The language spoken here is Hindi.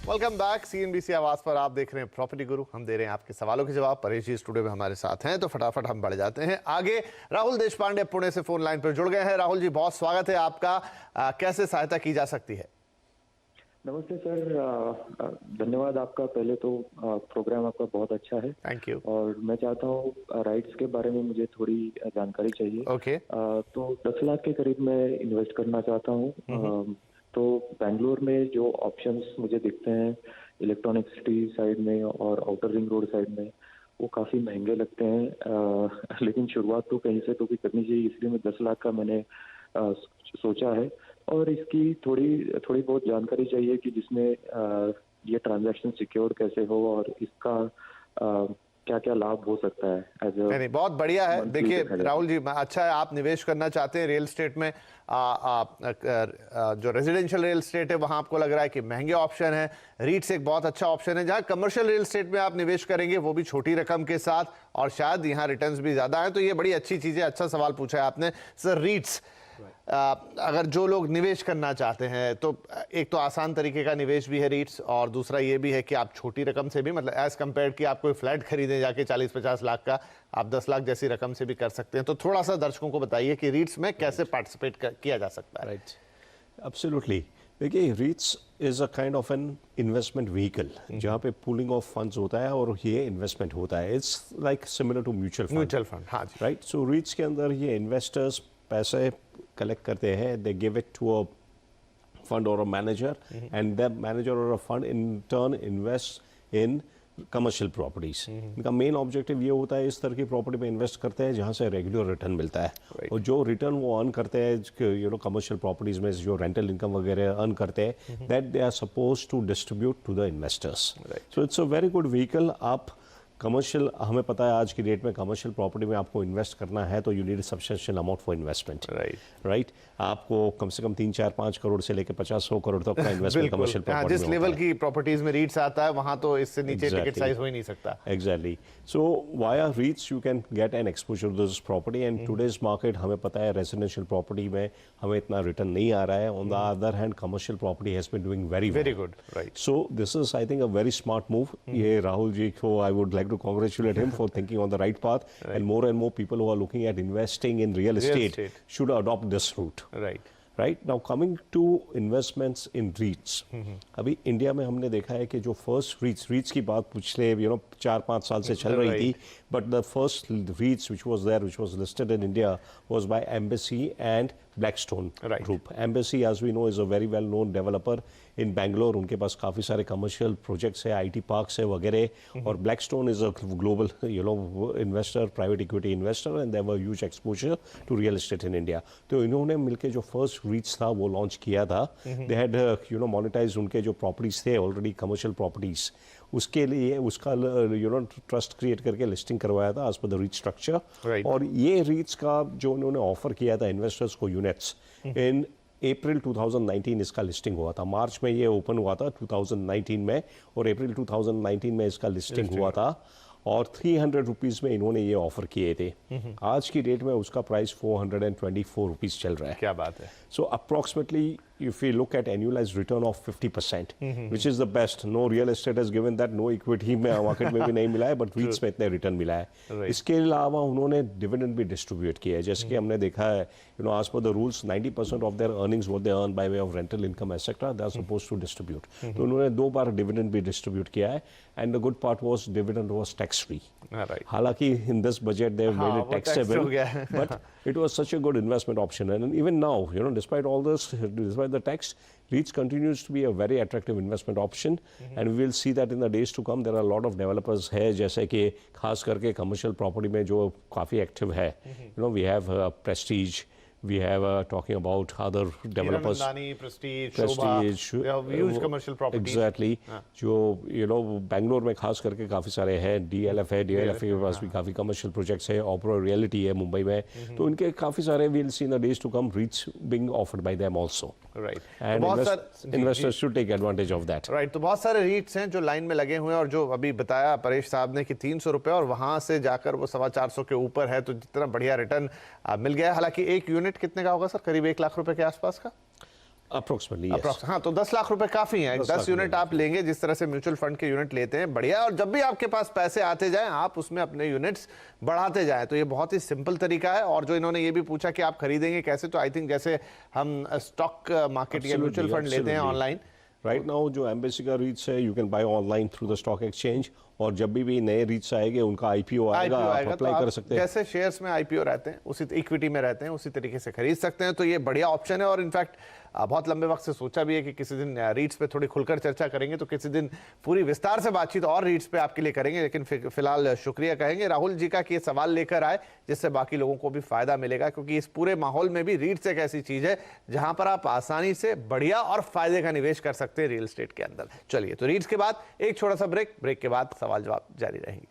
Welcome back. सीएनबीसी आवाज पर आप देख रहे हैं प्रॉपर्टी गुरु। हम दे रहे हैं आपके सवालों के जवाब। परेश जी स्टूडियो में हमारे साथ हैं, तो फटाफट हम बढ़ जाते हैं आगे। राहुल देशपांडे पुणे से फोन लाइन पर जुड़ गए हैं। राहुल जी, बहुत स्वागत है आपका। कैसे सहायता की जा सकती है? नमस्ते सर, धन्यवाद आपका। पहले तो प्रोग्राम आपका बहुत अच्छा है। Thank you. और मैं चाहता हूँ राइट्स के बारे में मुझे थोड़ी जानकारी चाहिए। ओके। तो 10 लाख के करीब मैं इन्वेस्ट करना चाहता हूँ। तो बेंगलोर में जो ऑप्शंस मुझे दिखते हैं इलेक्ट्रॉनिक सिटी साइड में और आउटर रिंग रोड साइड में, वो काफ़ी महंगे लगते हैं। लेकिन शुरुआत तो कहीं से तो भी करनी चाहिए, इसलिए मैं 10 लाख का मैंने सोचा है। और इसकी थोड़ी बहुत जानकारी चाहिए कि जिसमें ये ट्रांजैक्शन सिक्योर कैसे हो और इसका क्या क्या लाभ हो सकता है। नहीं, बहुत बढ़िया है। देखिए राहुल जी, अच्छा है आप निवेश करना चाहते हैं रियल एस्टेट में। जो रेजिडेंशियल रियल एस्टेट है वहां आपको लग रहा है कि महंगे ऑप्शन है। रीट्स एक बहुत अच्छा ऑप्शन है। जहां कमर्शियल रियल एस्टेट में आप निवेश करेंगे वो भी छोटी रकम के साथ, और शायद यहाँ रिटर्न्स भी ज्यादा है। तो ये बड़ी अच्छी चीज है। अच्छा सवाल पूछा है आपने सर। रीट्स अगर जो लोग निवेश करना चाहते हैं तो एक तो आसान तरीके का निवेश भी है रीट्स, और दूसरा ये भी है कि आप छोटी रकम से भी, मतलब एज कंपेयर कि आप कोई फ्लैट खरीदें जाके 40-50 लाख का, आप 10 लाख जैसी रकम से भी कर सकते हैं। तो थोड़ा सा दर्शकों को बताइए कि रीट्स में कैसे पार्टिसिपेट किया जा सकता है। Right, absolutely. देखिए, REITs is a kind of an investment vehicle जहाँ पे पूलिंग ऑफ फंड्स होता है और ये इन्वेस्टमेंट होता है। It's like similar to mutual fund. हाँ जी, राइट। सो रीट्स के अंदर ये इन्वेस्टर्स पैसे कलेक्ट करते हैं, they give it to a fund और a manager, and that manager और a fund in turn invest in commercial properties. इनका मेन ऑब्जेक्टिव ये होता है इस तरह की प्रॉपर्टी में इन्वेस्ट करते हैं जहाँ से रेगुलर रिटर्न मिलता है। और जो रिटर्न वो अर्न करते हैं कमर्शियल प्रॉपर्टीज में जो रेंटल इनकम वगैरह अर्न करते हैं, that they are suppose to distribute to the investors. So it's a very good vehicle. आप कमर्शियल, हमें पता है आज की डेट में कमर्शियल प्रॉपर्टी में आपको इन्वेस्ट करना है तो you need substantial amount for investment. Right. आपको कम से कम 3-4-5 करोड़ से लेकर 50-100 करोड़ तक का इन्वेस्टमेंट कमर्शियल प्रॉपर्टी जिस लेवल की प्रॉपर्टीज में रीट्स आता है वहां तो इससे नीचे टिकट साइज हो ही नहीं सकता। Exactly. So via REITs you can get an exposure to this property, and today's market हमें पता है रेजिडेंशियल प्रॉपर्टी में हमें इतना रिटर्न नहीं आ रहा है। On the other hand commercial property has been doing very good. Right. So this is I think a very smart move. ये राहुल जी को I would like to congratulate him for thinking on the right path, and more people who are looking at investing in real estate should adopt this route. Right now, coming to investments in REITs, अभी इंडिया में हमने देखा है कि जो फर्स्ट REITs की बात पिछले 4-5 साल से चल रही थी, but the first REITs which was listed in India was by Embassy and Blackstone Group. Embassy, as we know, is a very well-known developer in Bangalore. उनके पास काफ़ी सारे commercial projects है, IT parks है वगैरह, और Blackstone is a global investor, private equity investor, and they have a huge exposure to real estate in India. तो इन्होंने मिलके जो first REITs था वो लॉन्च किया था। They had monetized उनके जो प्रॉपर्टीज थे ऑलरेडी, कमर्शियल प्रॉपर्टीज, उसके लिए उसका ट्रस्ट क्रिएट करके लिस्टिंग करवाया था as per the REET structure. और ये रीट्स का जो उन्होंने ऑफर किया था इन्वेस्टर्स को यूनिट्स, इन अप्रैल 2019 इसका लिस्टिंग हुआ था। मार्च में ये ओपन हुआ था 2019 में, और अप्रैल 2019 में इसका लिस्टिंग हुआ था, और 300 रुपीज़ में इन्होंने ये ऑफर किए थे। आज की डेट में उसका प्राइस 424 रुपीज़ चल रहा है। क्या बात है। सो approximately if you look at annualized return of 50%, which is the best. No real estate has given that, no equity में मार्केट में भी नहीं मिला है, but REITs में इतने रिटर्न मिला है। इसके अलावा उन्होंने डिविडेंड भी डिस्ट्रीब्यूट किया है, जैसे कि हमने देखा है as per the rules 90% of their earnings what they earn by way of rental income etc. they are supposed to distribute. तो उन्होंने 2 बार डिविडेंड भी डिस्ट्रीब्यूट किया है, and the good part was dividend was tax free. हालांकि in this budget they have made it taxable, but it was such a good investment option, and even now despite all this, despite the tax, REITs continues to be a very attractive investment option, and we will see that in the days to come. There are a lot of developers है, जैसे कि खास करके commercial property में जो काफ़ी active है, we have Prestige, we have talking about other developers, Prestige, we have huge commercial properties. Exactly. जो बैंगलोर में खास करके काफ़ी सारे हैं, DLF है, DLF के पास भी काफ़ी commercial projects है, Opera Realty है मुंबई में, तो इनके काफ़ी सारे we'll see in the days to come REITs being offered by them also. Right. And investors should take advantage of that. Right. तो बहुत सारे REITs हैं जो लाइन में लगे हुए हैं, और जो अभी बताया परेश साहब ने कि 300 रुपये और वहाँ से जाकर वो 425 के ऊपर है, तो जितना बढ़िया रिटर्न मिल गया। हालांकि एक यूनिट कितने का होगा सर? करीब 1 लाख रुपए के आसपास का। Approximately, yes. हाँ, तो 10 लाख रुपए काफी है। 10 लाख 10 यूनिट आप लेंगे, जिस तरह से म्यूचुअल फंड के यूनिट लेते हैं, बढ़िया। और जब भी आपके पास पैसे आते जाएं, आप उसमें अपने यूनिट्स बढ़ाते जाएं। तो ये बहुत ही सिंपल तरीका है। और जो इन्होंने ये भी पूछा कि आप खरीदेंगे कैसे, तो आई थिंक जैसे हम स्टॉक मार्केट या म्यूचुअल फंड लेते हैं ऑनलाइन, राइट नाउ जो एम्बेसी का रीच है, you can by online through the stock exchange, और जब भी नए रीच आएंगे उनका आईपीओ आएगा, आप तो अप्लाई कर सकते हैं। जैसे शेयर्स में आईपीओ रहते हैं, उसी इक्विटी में रहते हैं, उसी तरीके से खरीद सकते हैं। तो ये बढ़िया ऑप्शन है। और इनफैक्ट बहुत लंबे वक्त से सोचा भी है कि किसी दिन रीट्स पे थोड़ी खुलकर चर्चा करेंगे, तो किसी दिन पूरी विस्तार से बातचीत और रीट्स पे आपके लिए करेंगे। लेकिन फिलहाल शुक्रिया कहेंगे राहुल जी का कि ये सवाल लेकर आए, जिससे बाकी लोगों को भी फायदा मिलेगा। क्योंकि इस पूरे माहौल में भी रीट्स एक ऐसी चीज है जहां पर आप आसानी से बढ़िया और फायदे का निवेश कर सकते हैं रियल एस्टेट के अंदर। चलिए, तो रीट्स के बाद एक छोटा सा ब्रेक के बाद सवाल जवाब जारी रहेंगे।